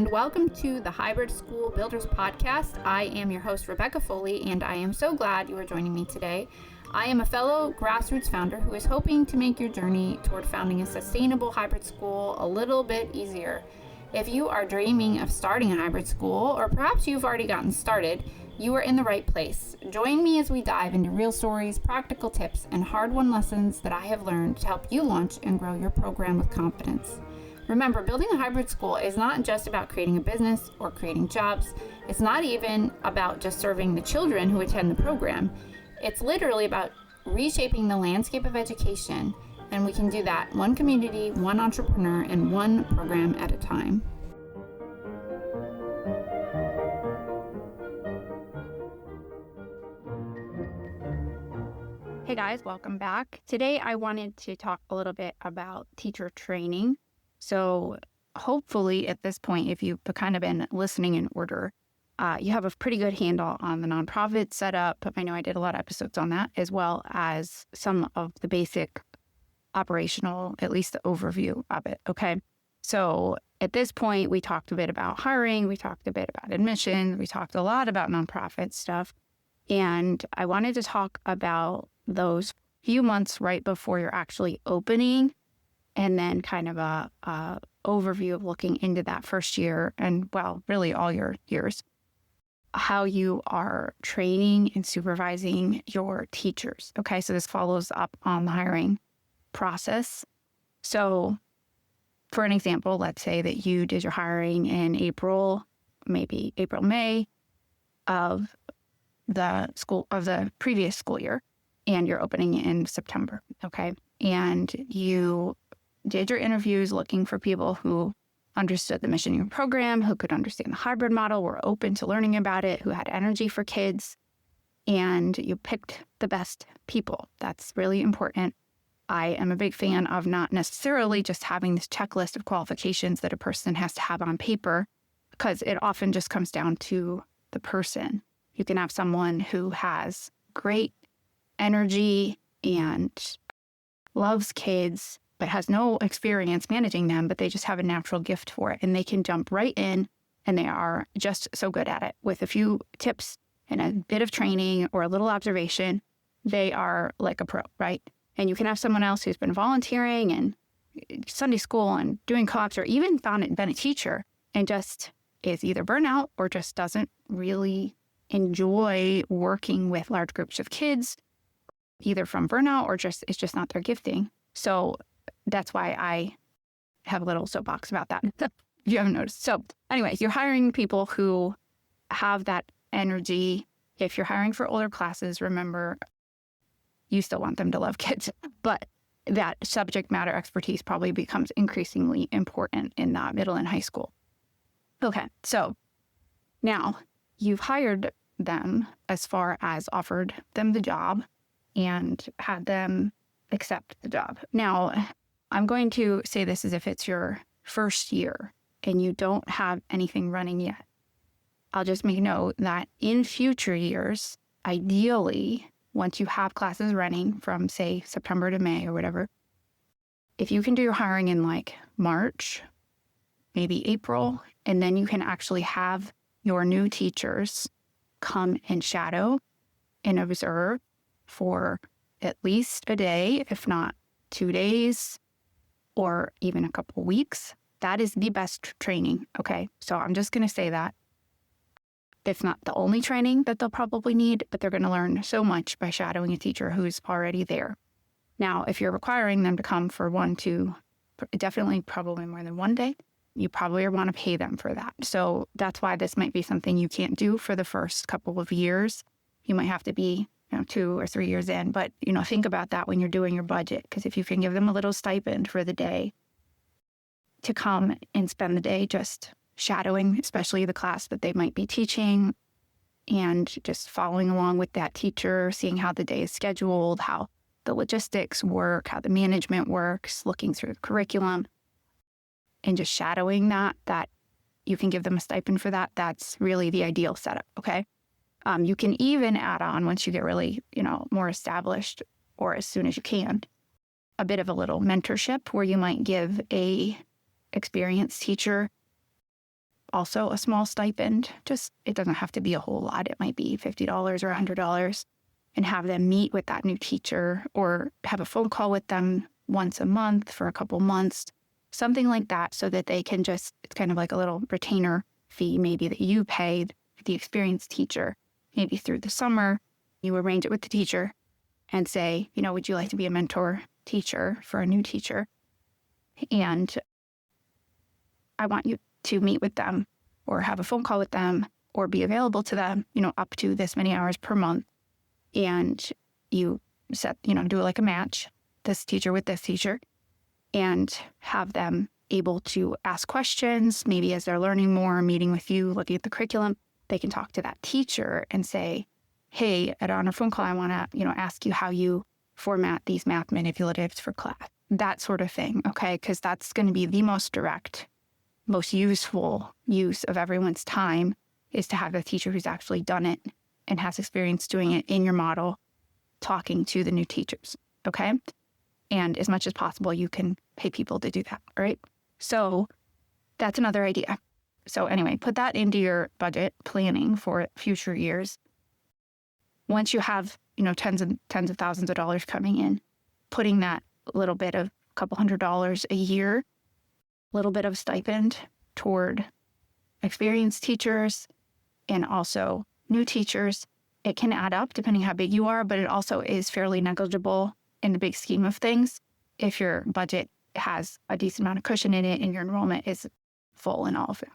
and welcome to the Hybrid School Builders podcast. I am your host, Rebecca Foley, and I am so glad you are joining me today. I am a fellow grassroots founder who is hoping to make your journey toward founding a sustainable hybrid school a little bit easier. If you are dreaming of starting a hybrid school, or perhaps you've already gotten started, you are in the right place. Join me as we dive into real stories, practical tips, and hard-won lessons that I have learned to help you launch and grow your program with confidence. Remember, building a hybrid school is not just about creating a business or creating jobs. It's not even about just serving the children who attend the program. It's literally about reshaping the landscape of education, and we can do that one community, one entrepreneur, and one program at a time. Hey guys, welcome back. Today I wanted to talk a little bit about teacher training. So hopefully at this point, if you've kind of been listening in order, you have a pretty good handle on the nonprofit setup. I know I did a lot of episodes on that, as well as some of the basic operational, at least the overview of it. Okay. So at this point, we talked a bit about hiring. We talked a bit about admissions. We talked a lot about nonprofit stuff. And I wanted to talk about those few months right before you're actually opening, and then kind of a overview of looking into that first year and, well, really all your years, how you are training and supervising your teachers. Okay, so this follows up on the hiring process. So for an example, let's say that you did your hiring in April, maybe April, May of the previous school year, and you're opening in September. Okay, and you did your interviews looking for people who understood the mission of your program, who could understand the hybrid model, were open to learning about it, who had energy for kids, and you picked the best people. That's really important. I am a big fan of not necessarily just having this checklist of qualifications that a person has to have on paper, because it often just comes down to the person. You can have someone who has great energy and loves kids, but has no experience managing them, but they just have a natural gift for it. And they can jump right in, and they are just so good at it. With a few tips and a bit of training or a little observation, they are like a pro, right? And you can have someone else who's been volunteering and Sunday school and doing co-ops, or even been a teacher, and just is either burnout or just doesn't really enjoy working with large groups of kids, either from burnout or just it's just not their gifting. So that's why I have a little soapbox about that, if you haven't noticed. So anyways, you're hiring people who have that energy. If you're hiring for older classes, remember, you still want them to love kids, but that subject matter expertise probably becomes increasingly important in middle and high school. Okay, so now you've hired them as far as offered them the job and had them accept the job. Now, I'm going to say this as if it's your first year and you don't have anything running yet. I'll just make note that in future years, ideally, once you have classes running from, say, September to May or whatever, if you can do your hiring in like March, maybe April, and then you can actually have your new teachers come and shadow and observe for at least a day, if not 2 days, or even a couple weeks. That is the best training, okay? So I'm just going to say that. It's not the only training that they'll probably need, but they're going to learn so much by shadowing a teacher who's already there. Now, if you're requiring them to come for definitely probably more than 1 day, you probably want to pay them for that. So that's why this might be something you can't do for the first couple of years. You might have to be 2 or 3 years in, but think about that when you're doing your budget, because if you can give them a little stipend for the day to come and spend the day just shadowing, especially the class that they might be teaching, and just following along with that teacher, seeing how the day is scheduled, how the logistics work, how the management works, looking through the curriculum, and just shadowing that you can give them a stipend for that. That's really the ideal setup, okay? You can even add on, once you get really, more established, or as soon as you can, a bit of a little mentorship where you might give a experienced teacher also a small stipend. Just, it doesn't have to be a whole lot. It might be $50 or $100, and have them meet with that new teacher or have a phone call with them once a month for a couple months, something like that, so that they can just, it's kind of like a little retainer fee maybe that you paid the experienced teacher, maybe through the summer. You arrange it with the teacher and say, would you like to be a mentor teacher for a new teacher? And I want you to meet with them or have a phone call with them or be available to them, up to this many hours per month. And you set, do like a match, this teacher with this teacher, and have them able to ask questions. Maybe as they're learning more, meeting with you, looking at the curriculum, they can talk to that teacher and say, hey, on our phone call, I want to, ask you how you format these math manipulatives for class. That sort of thing, okay? Because that's going to be the most direct, most useful use of everyone's time, is to have a teacher who's actually done it and has experience doing it in your model, talking to the new teachers, okay? And as much as possible, you can pay people to do that, all right? So that's another idea. So anyway, put that into your budget planning for future years. Once you have, tens of thousands of dollars coming in, putting that little bit of a couple $100 a year, little bit of stipend toward experienced teachers and also new teachers, it can add up depending how big you are, but it also is fairly negligible in the big scheme of things if your budget has a decent amount of cushion in it and your enrollment is full and all of it.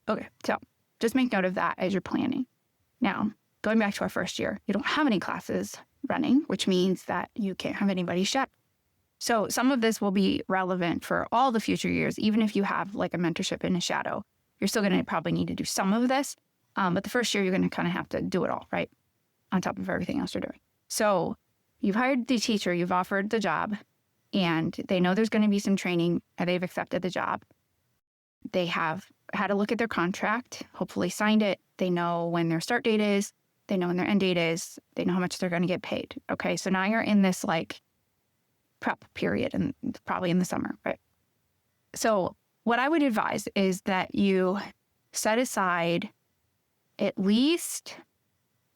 Okay, so just make note of that as you're planning. Now, going back to our first year, you don't have any classes running, which means that you can't have anybody shadow. So some of this will be relevant for all the future years, even if you have like a mentorship in a shadow. You're still going to probably need to do some of this, but the first year you're going to kind of have to do it all, right? On top of everything else you're doing. So you've hired the teacher, you've offered the job, and they know there's going to be some training, and they've accepted the job. They have had a look at their contract, hopefully signed it. They know when their start date is. They know when their end date is. They know how much they're going to get paid. Okay, so now you're in this like prep period, and probably in the summer, right? So what I would advise is that you set aside at least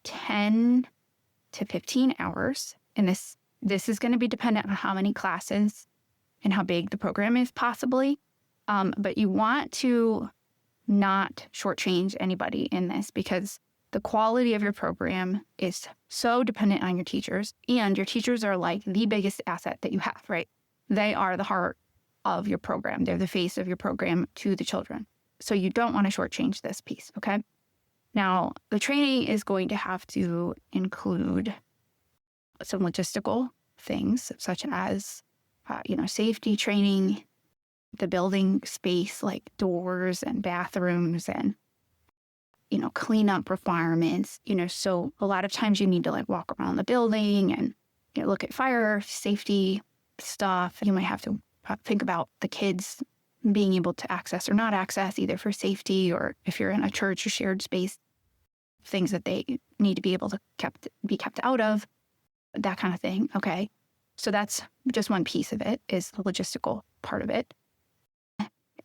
10 to 15 hours. And this is going to be dependent on how many classes and how big the program is possibly. But you want to not shortchange anybody in this, because the quality of your program is so dependent on your teachers, and your teachers are like the biggest asset that you have, right? They are the heart of your program. They're the face of your program to the children. So you don't want to shortchange this piece, okay? Now, the training is going to have to include some logistical things, such as, safety training, the building space, like doors and bathrooms and, cleanup requirements. So a lot of times you need to like walk around the building and look at fire safety stuff. You might have to think about the kids being able to access or not access, either for safety or if you're in a church or shared space, things that they need to be able to be kept out of, that kind of thing. Okay. So that's just one piece of it, is the logistical part of it.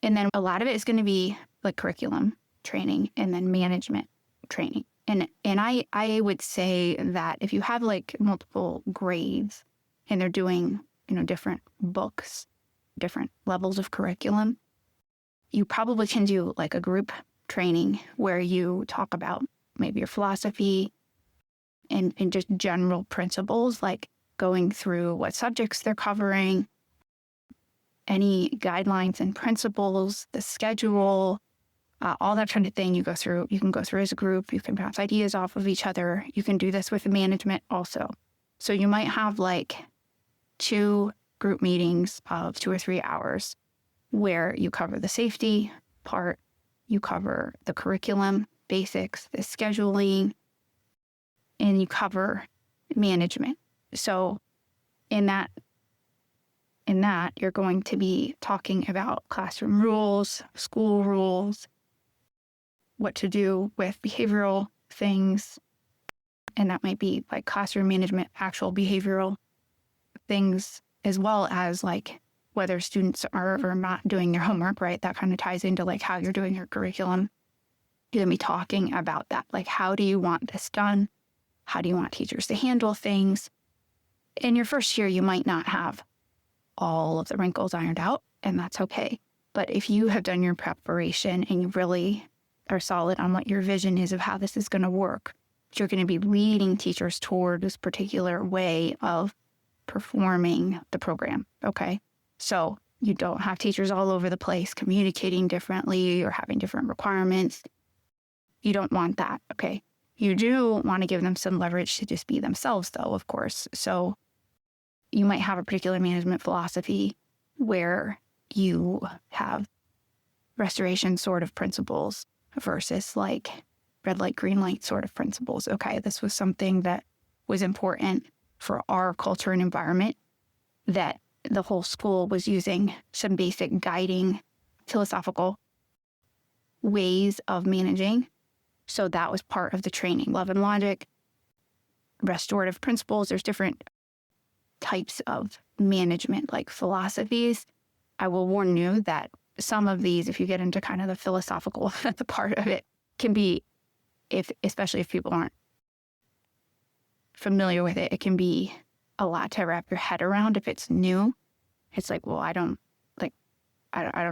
And then a lot of it is going to be like curriculum training and then management training. And I would say that if you have like multiple grades and they're doing, different books, different levels of curriculum, you probably can do like a group training where you talk about maybe your philosophy and just general principles, like going through what subjects they're covering, any guidelines and principles, the schedule, all that kind of thing. You can go through as a group. You can bounce ideas off of each other. You can do this with management also. So you might have like 2 group meetings of 2 or 3 hours where you cover the safety part, you cover the curriculum basics, the scheduling, and you cover management. So in that, you're going to be talking about classroom rules, school rules, what to do with behavioral things. And that might be like classroom management, actual behavioral things, as well as like whether students are or not doing their homework, right? That kind of ties into like how you're doing your curriculum. You're going to be talking about that. Like, how do you want this done? How do you want teachers to handle things? In your first year, you might not have all of the wrinkles ironed out, and that's okay. But if you have done your preparation and you really are solid on what your vision is of how this is going to work, you're going to be leading teachers toward this particular way of performing the program, okay? So you don't have teachers all over the place communicating differently or having different requirements. You don't want that, okay? You do want to give them some leverage to just be themselves, though, of course. So you might have a particular management philosophy where you have restoration sort of principles versus like red light, green light sort of principles. Okay, this was something that was important for our culture and environment, that the whole school was using some basic guiding philosophical ways of managing. So that was part of the training. Love and logic, restorative principles. There's different types of management, like philosophies. I will warn you that some of these, if you get into kind of the philosophical the part of it, can be, especially if people aren't familiar with it, it can be a lot to wrap your head around if it's new. It's like, well, I don't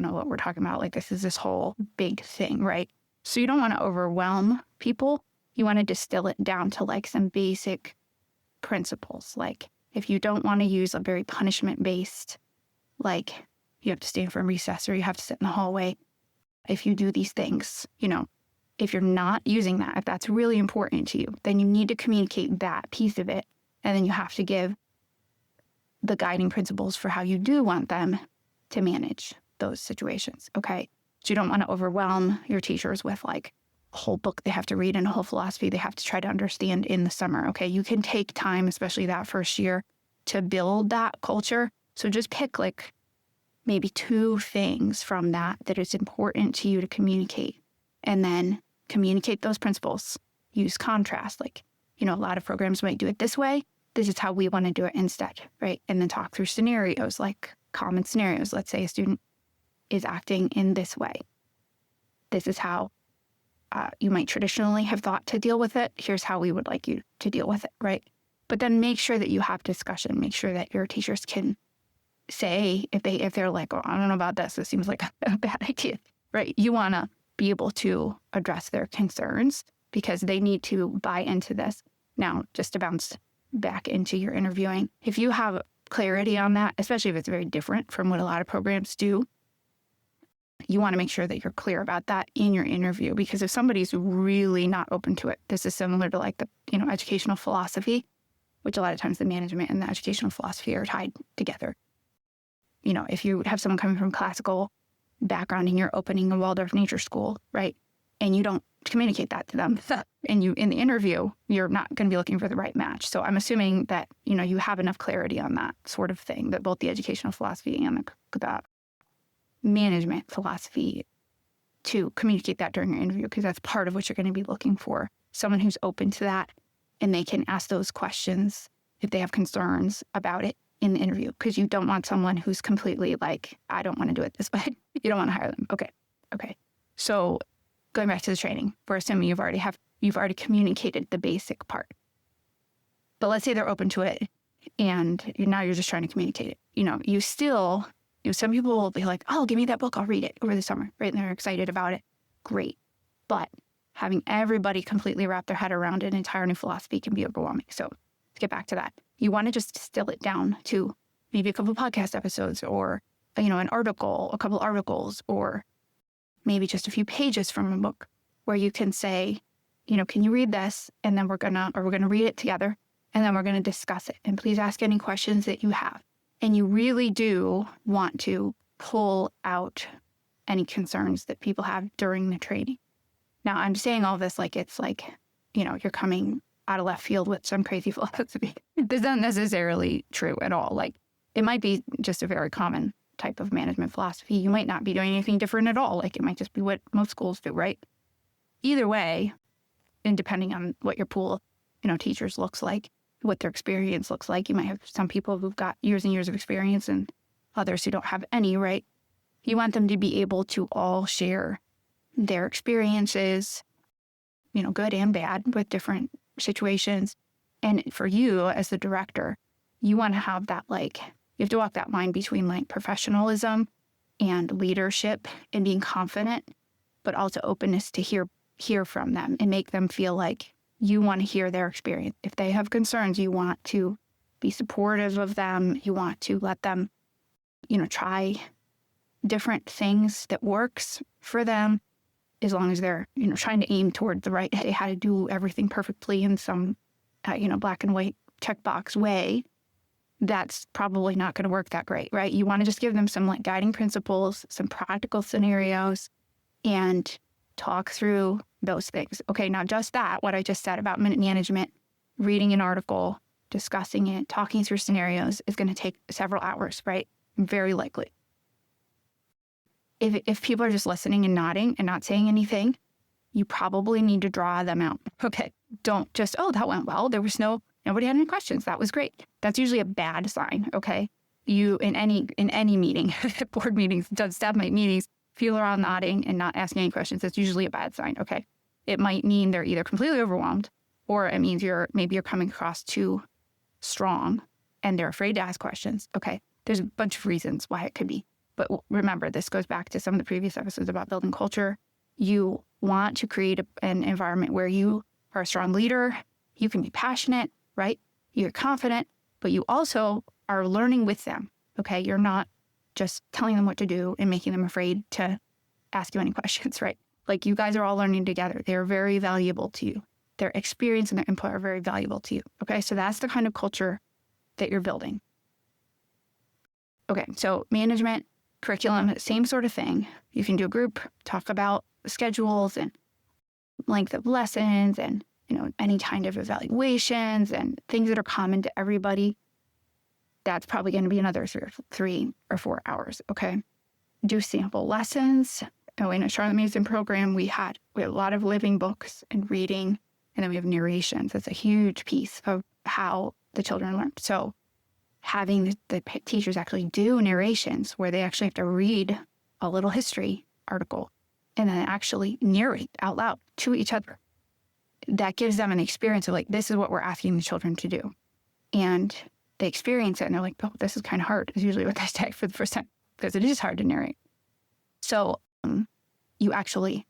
know what we're talking about. Like, this is this whole big thing, right? So you don't want to overwhelm people. You want to distill it down to like some basic principles. Like, if you don't want to use a very punishment-based, like you have to stay in for recess or you have to sit in the hallway, if you do these things, if you're not using that, if that's really important to you, then you need to communicate that piece of it. And then you have to give the guiding principles for how you do want them to manage those situations, okay? So you don't want to overwhelm your teachers with like a whole book they have to read and a whole philosophy they have to try to understand in the summer, okay? You can take time, especially that first year, to build that culture. So just pick like maybe 2 things from that is important to you to communicate, and then communicate those principles. Use contrast. Like, a lot of programs might do it this way. This is how we want to do it instead, right? And then talk through scenarios, like common scenarios. Let's say a student is acting in this way. This is how you might traditionally have thought to deal with it. Here's how we would like you to deal with it, right? But then make sure that you have discussion. Make sure that your teachers can say, if they're like, oh, I don't know about this. This seems like a bad idea, right? You want to be able to address their concerns because they need to buy into this. Now, just to bounce back into your interviewing, if you have clarity on that, especially if it's very different from what a lot of programs do, you want to make sure that you're clear about that in your interview, because if somebody's really not open to it, this is similar to like the, educational philosophy, which a lot of times the management and the educational philosophy are tied together. If you have someone coming from classical background and you're opening a Waldorf nature school, right? And you don't communicate that to them, and you, in the interview, you're not going to be looking for the right match. So I'm assuming that, you have enough clarity on that sort of thing, that both the educational philosophy and the management philosophy, to communicate that during your interview, because that's part of what you're going to be looking for. Someone who's open to that, and they can ask those questions if they have concerns about it in the interview, because you don't want someone who's completely like, I don't want to do it this way. You don't want to hire them. Okay. So going back to the training, we're assuming you've already communicated the basic part. But let's say they're open to it, and now you're just trying to communicate it. You still, some people will be like, oh, give me that book, I'll read it over the summer, right? And they're excited about it. Great. But having everybody completely wrap their head around an entire new philosophy can be overwhelming. So let's get back to that. You want to just distill it down to maybe a couple of podcast episodes, or, an article, a couple articles, or maybe just a few pages from a book where you can say, can you read this? And then we're going to read it together, and then we're going to discuss it. And please ask any questions that you have. And you really do want to pull out any concerns that people have during the training. Now, I'm saying all this like it's like, you're coming out of left field with some crazy philosophy. This isn't necessarily true at all. Like, it might be just a very common type of management philosophy. You might not be doing anything different at all. Like, it might just be what most schools do, right? Either way, and depending on what your pool, teachers looks like, what their experience looks like, you might have some people who've got years and years of experience and others who don't have any, right? You want them to be able to all share their experiences, good and bad with different situations. And for you as the director, you want to have that, you have to walk that line between professionalism and leadership and being confident, but also openness to hear from them and make them feel like you want to hear their experience. If they have concerns, you want to be supportive of them. You want to let them, try different things that works for them, as long as they're, trying to aim toward the right, hey, how to do everything perfectly in some, black and white checkbox way. That's probably not going to work that great, right? You want to just give them some guiding principles, some practical scenarios, and talk through those things. Okay, now just that, what I just said about minute management, reading an article, discussing it, talking through scenarios is going to take several hours, right? Very likely. If people are just listening and nodding and not saying anything, you probably need to draw them out. Okay, don't just, oh, that went well. Nobody had any questions. That was great. That's usually a bad sign, okay? You, in any meeting, board meetings, staff meetings, people are all nodding and not asking any questions. That's usually a bad sign, okay? It might mean they're either completely overwhelmed, or it means maybe you're coming across too strong and they're afraid to ask questions, okay? There's a bunch of reasons why it could be. But remember, this goes back to some of the previous episodes about building culture. You want to create an environment where you are a strong leader. You can be passionate, right? You're confident, but you also are learning with them, okay? You're not just telling them what to do and making them afraid to ask you any questions, right? You guys are all learning together. They're very valuable to you. Their experience and their input are very valuable to you, okay? So that's the kind of culture that you're building. Okay, so management, curriculum, same sort of thing. You can do a group, talk about schedules and length of lessons and, any kind of evaluations and things that are common to everybody. That's probably going to be another 3 or 4 hours, okay? Do sample lessons. Oh, in a Charlotte Mason program, we have a lot of living books and reading, and then we have narrations. That's a huge piece of how the children learn. So having the teachers actually do narrations where they actually have to read a little history article and then actually narrate out loud to each other. That gives them an experience of this is what we're asking the children to do. And they experience it and they're like, oh, this is kind of hard, is usually what they say for the first time, because it is hard to narrate. So you actually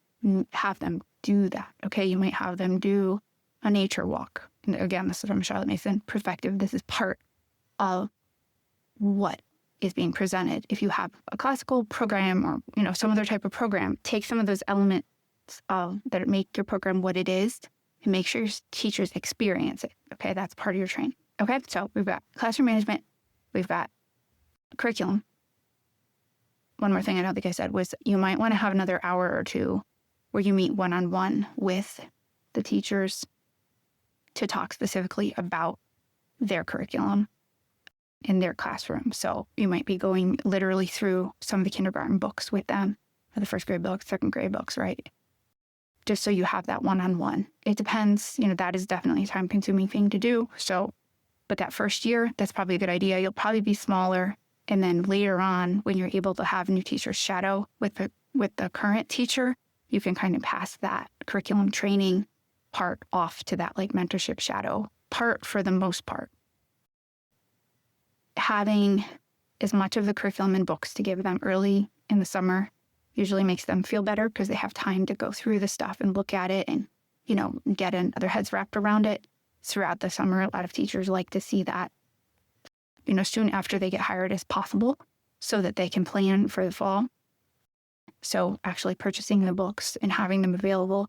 have them do that, okay? You might have them do a nature walk. And again, this is from a Charlotte Mason perspective. This is part of what is being presented. If you have a classical program or, some other type of program, take some of those elements that make your program what it is and make sure your teachers experience it. Okay, that's part of your training. Okay, so we've got classroom management, we've got curriculum. One more thing I don't think I said was you might want to have another hour or two where you meet one-on-one with the teachers to talk specifically about their curriculum in their classroom. So you might be going literally through some of the kindergarten books with them, or the first grade books, second grade books, right? Just so you have that one-on-one. It depends, that is definitely a time-consuming thing to do. So, but that first year, that's probably a good idea. You'll probably be smaller. And then later on, when you're able to have new teachers shadow with the current teacher, you can kind of pass that curriculum training part off to that mentorship shadow part for the most part. Having as much of the curriculum and books to give them early in the summer usually makes them feel better because they have time to go through the stuff and look at it and, get their heads wrapped around it. Throughout the summer, a lot of teachers like to see that, soon after they get hired as possible so that they can plan for the fall. So actually purchasing the books and having them available.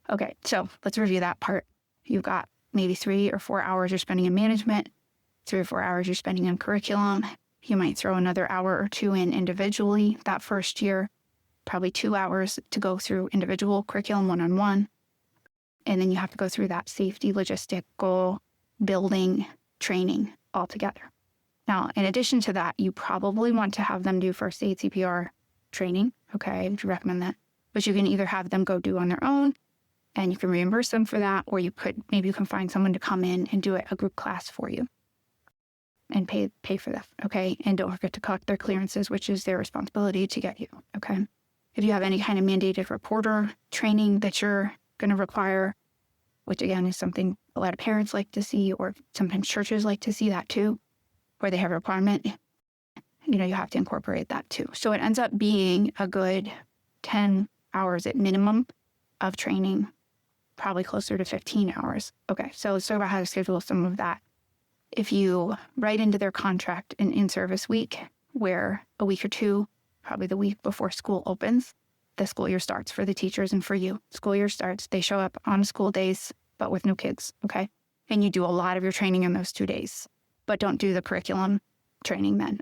Okay, so let's review that part. You've got maybe 3 or 4 hours you're spending in management, 3 or 4 hours you're spending in curriculum. You might throw another hour or 2 in individually that first year, probably 2 hours to go through individual curriculum one-on-one. And then you have to go through that safety, logistical, building, training all together. Now, in addition to that, you probably want to have them do first aid CPR training. Okay, I would recommend that. But you can either have them go do on their own and you can reimburse them for that, or maybe you can find someone to come in and do a group class for you. and pay for that, okay? And don't forget to collect their clearances, which is their responsibility to get you, okay? If you have any kind of mandated reporter training that you're going to require, which again is something a lot of parents like to see, or sometimes churches like to see that too, where they have a requirement, you have to incorporate that too. So it ends up being a good 10 hours at minimum of training, probably closer to 15 hours. Okay, so let's talk about how to schedule some of that. If you write into their contract an in-service week, where a week or two, probably the week before school opens, the school year starts for the teachers and for you. School year starts, they show up on school days, but with no kids, okay? And you do a lot of your training in those 2 days, but don't do the curriculum training then.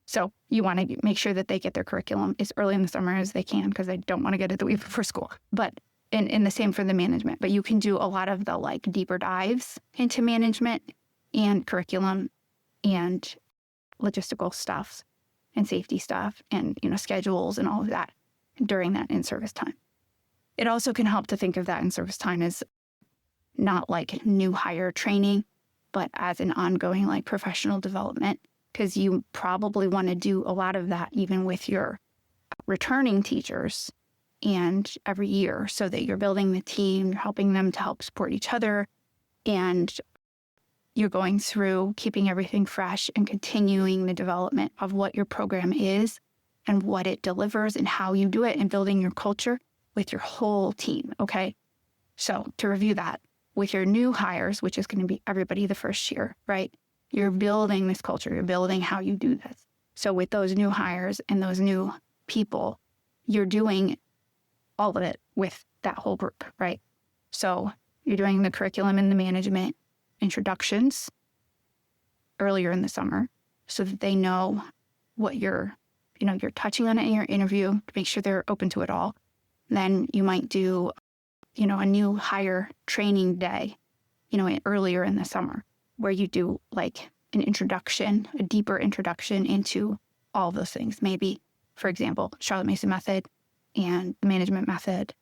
So you want to make sure that they get their curriculum as early in the summer as they can, because they don't want to get it the week before school. But and the same for the management. But you can do a lot of the deeper dives into management and curriculum and logistical stuff and safety stuff and schedules and all of that during that in-service time. It also can help to think of that in-service time as not like new hire training, but as an ongoing professional development, because you probably want to do a lot of that even with your returning teachers and every year, so that you're building the team, you're helping them to help support each other, and you're going through keeping everything fresh and continuing the development of what your program is and what it delivers and how you do it, and building your culture with your whole team, okay? So to review that, with your new hires, which is going to be everybody the first year, right? You're building this culture, you're building how you do this. So with those new hires and those new people, you're doing all of it with that whole group, right? So you're doing the curriculum and the management introductions earlier in the summer, so that they know what you're touching on it in your interview, to make sure they're open to it all. Then you might do, a new hire training day, earlier in the summer, where you do an introduction, a deeper introduction into all of those things. Maybe, for example, Charlotte Mason method and the management method.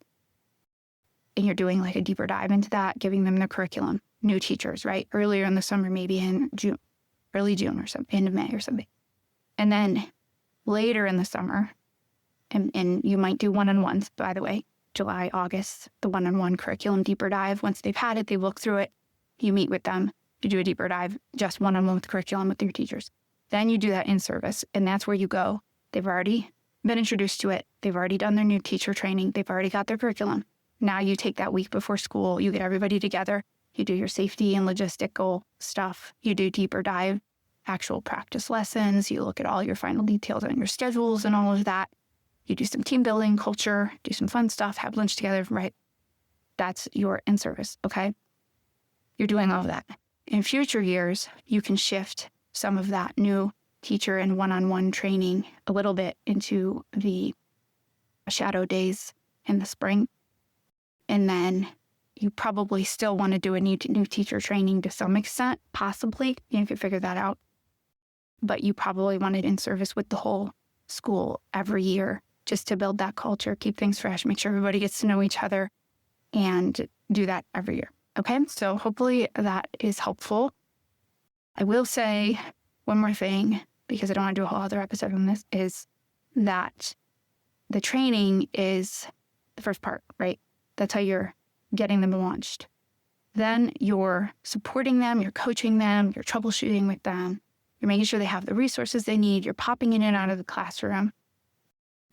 And you're doing a deeper dive into that, giving them the curriculum, new teachers, right? Earlier in the summer, maybe in June, early June or something, end of May or something. And then later in the summer, and you might do one-on-ones, by the way, July, August, the one-on-one curriculum deeper dive. Once they've had it, they look through it, you meet with them, you do a deeper dive, just one-on-one with curriculum with your teachers. Then you do that in service, and that's where you go. They've already been introduced to it. They've already done their new teacher training. They've already got their curriculum. Now you take that week before school, you get everybody together, you do your safety and logistical stuff, you do deeper dive, actual practice lessons, you look at all your final details on your schedules and all of that. You do some team building, culture, do some fun stuff, have lunch together, right? That's your in-service, okay? You're doing all of that. In future years, you can shift some of that new teacher and one-on-one training a little bit into the shadow days in the spring. And then you probably still want to do a new teacher training to some extent, possibly. You can figure that out. But you probably want it in service with the whole school every year, just to build that culture, keep things fresh, make sure everybody gets to know each other, and do that every year. Okay, so hopefully that is helpful. I will say one more thing, because I don't want to do a whole other episode on this, is that the training is the first part, right? That's how you're getting them launched. Then you're supporting them, you're coaching them, you're troubleshooting with them, you're making sure they have the resources they need, you're popping in and out of the classroom.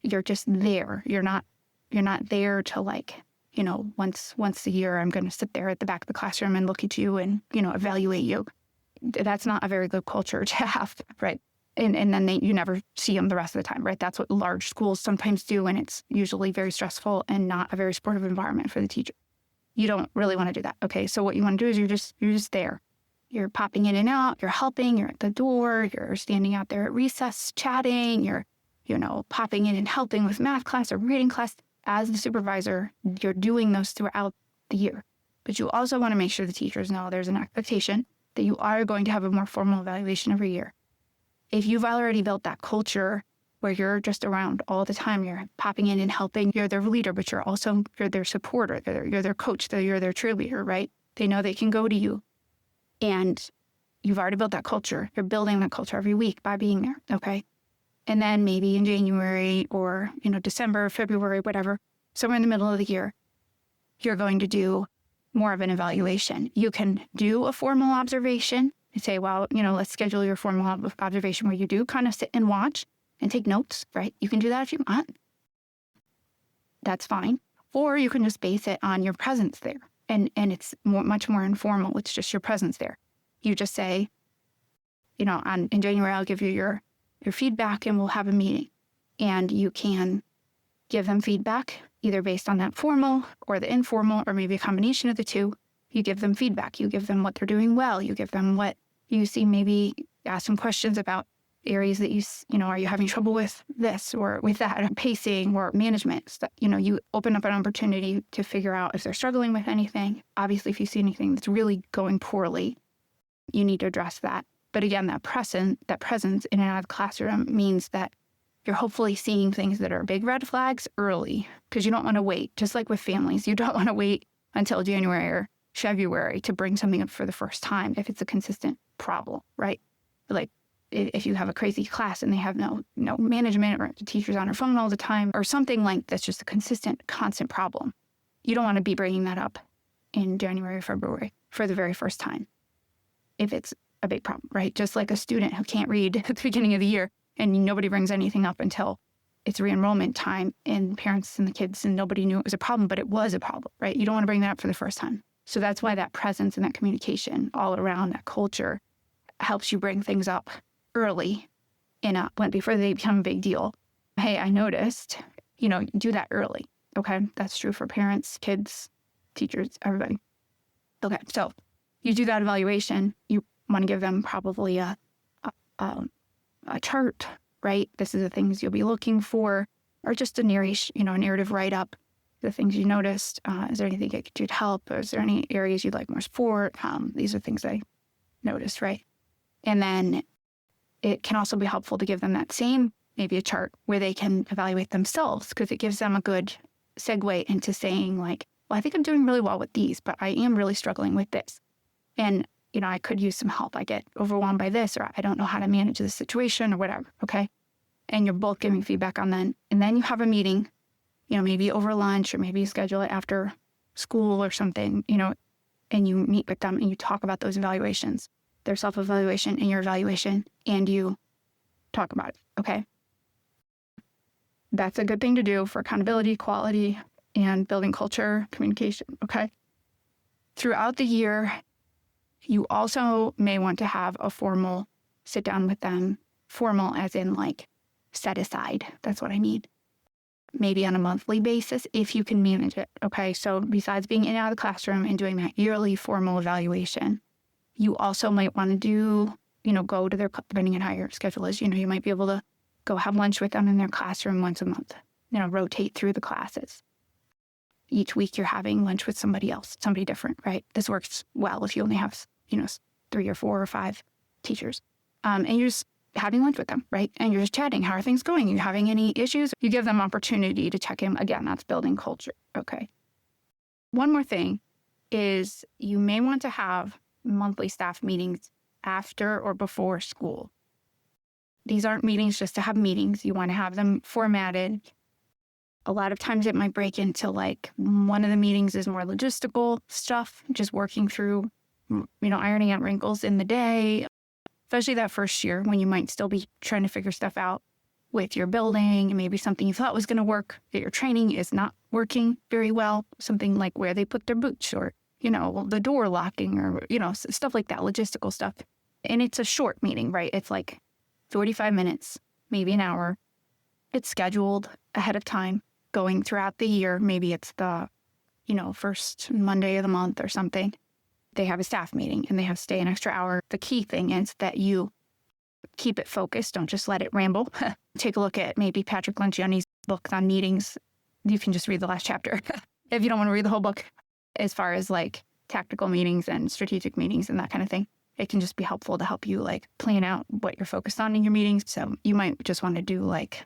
You're just there. You're not there to once a year I'm going to sit there at the back of the classroom and look at you and, evaluate you. That's not a very good culture to have, right? And then you never see them the rest of the time, right? That's what large schools sometimes do, and it's usually very stressful and not a very supportive environment for the teacher. You don't really want to do that, okay? So what you want to do is you're just there. You're popping in and out, you're helping, you're at the door, you're standing out there at recess chatting, you're popping in and helping with math class or reading class. As the supervisor, you're doing those throughout the year. But you also want to make sure the teachers know there's an expectation that you are going to have a more formal evaluation every year. If you've already built that culture where you're just around all the time, you're popping in and helping, you're their leader, but you're their supporter, you're their coach, you're their cheerleader, right? They know they can go to you. And you've already built that culture. You're building that culture every week by being there, okay? And then maybe in January or, December, February, whatever, somewhere in the middle of the year, you're going to do more of an evaluation. You can do a formal observation and say, well, let's schedule your formal observation where you do kind of sit and watch and take notes, right? You can do that if you want. That's fine. Or you can just base it on your presence there. And it's much more informal. It's just your presence there. You just say, in January, I'll give you your feedback and we'll have a meeting. And you can give them feedback either based on that formal or the informal or maybe a combination of the two. You give them feedback. You give them what they're doing well. You give them what you see, maybe ask some questions about areas that are you having trouble with this or with that, or pacing or management. You open up an opportunity to figure out if they're struggling with anything. Obviously, if you see anything that's really going poorly, you need to address that. But again, that presence in and out of the classroom means that you're hopefully seeing things that are big red flags early, because you don't want to wait. Just like with families, you don't want to wait until January or February to bring something up for the first time if it's a consistent problem, right? Like if you have a crazy class and they have no management, or the teacher's on her phone all the time, or something like that's just a constant problem. You don't want to be bringing that up in January or February for the very first time if it's a big problem, right? Just like a student who can't read at the beginning of the year and nobody brings anything up until it's re-enrollment time and parents and the kids and nobody knew it was a problem, but it was a problem, right? You don't want to bring that up for the first time. So that's why that presence and that communication all around that culture helps you bring things up early before they become a big deal. Hey, I noticed, do that early. Okay. That's true for parents, kids, teachers, everybody. Okay. So you do that evaluation. You want to give them probably a chart, right? This is the things you'll be looking for, or just a narrative write-up, the things you noticed. Is there anything I could do to help? Or is there any areas you'd like more support? These are things I noticed, right? And then it can also be helpful to give them that same, maybe a chart where they can evaluate themselves, because it gives them a good segue into saying like, well, I think I'm doing really well with these, but I am really struggling with this. And, I could use some help. I get overwhelmed by this, or I don't know how to manage this situation or whatever. Okay. And you're both giving feedback on that. And then you have a meeting, maybe over lunch, or maybe you schedule it after school or something, and you meet with them and you talk about those evaluations, their self-evaluation and your evaluation, and you talk about it. Okay. That's a good thing to do for accountability, quality, and building culture, communication. Okay. Throughout the year, you also may want to have a formal sit down with them, formal as in like set aside. That's what I mean. Maybe on a monthly basis if you can manage it. Okay. So besides being in and out of the classroom and doing that yearly formal evaluation, you also might want to do, go to their, depending on how your schedule is, you might be able to go have lunch with them in their classroom once a month, rotate through the classes. Each week you're having lunch with somebody else, somebody different, right? This works well if you only have, 3 or 4 or 5 teachers. And you're just having lunch with them, right? And you're just chatting. How are things going? Are you having any issues? You give them opportunity to check in. Again, that's building culture. Okay. One more thing is you may want to have monthly staff meetings after or before school. These aren't meetings just to have meetings. You want to have them formatted. A lot of times it might break into like one of the meetings is more logistical stuff, just working through, ironing out wrinkles in the day, especially that first year when you might still be trying to figure stuff out with your building and maybe something you thought was going to work that your training is not working very well. Something like where they put their boots or, the door locking or, stuff like that, logistical stuff. And it's a short meeting, right? It's like 45 minutes, maybe an hour. It's scheduled ahead of time going throughout the year. Maybe it's the, first Monday of the month or something. They have a staff meeting and they have to stay an extra hour. The key thing is that you keep it focused. Don't just let it ramble. Take a look at maybe Patrick Lencioni's book on meetings. You can just read the last chapter if you don't want to read the whole book, as far as like tactical meetings and strategic meetings and that kind of thing. It can just be helpful to help you like plan out what you're focused on in your meetings. So you might just want to do like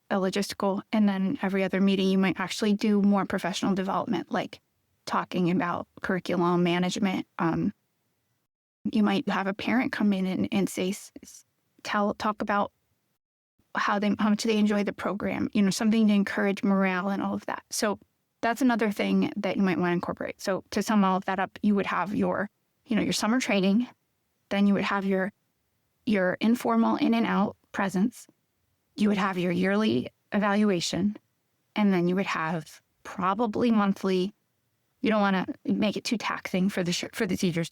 a logistical, and then every other meeting you might actually do more professional development, like talking about curriculum management, You might have a parent come in and say, talk about how much they enjoy the program, something to encourage morale and all of that. So that's another thing that you might want to incorporate. So to sum all of that up, you would have your summer training, then you would have your informal in and out presence, you would have your yearly evaluation, and then you would have probably monthly. You don't want to make it too taxing for the teachers,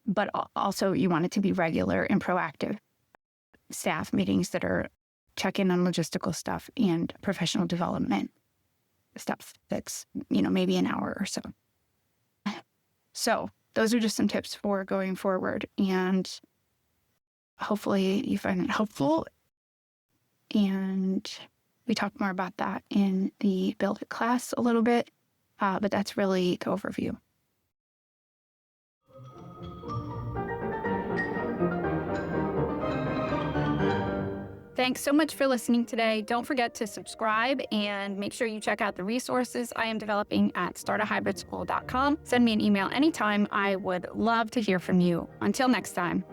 but also you want it to be regular and proactive staff meetings that are check-in on logistical stuff and professional development stuff that's, maybe an hour or so. So those are just some tips for going forward, and hopefully you find it helpful. And we talk more about that in the Build It class a little bit, but that's really the overview. Thanks so much for listening today. Don't forget to subscribe and make sure you check out the resources I am developing at startahybridSchool.com. Send me an email anytime. I would love to hear from you. Until next time.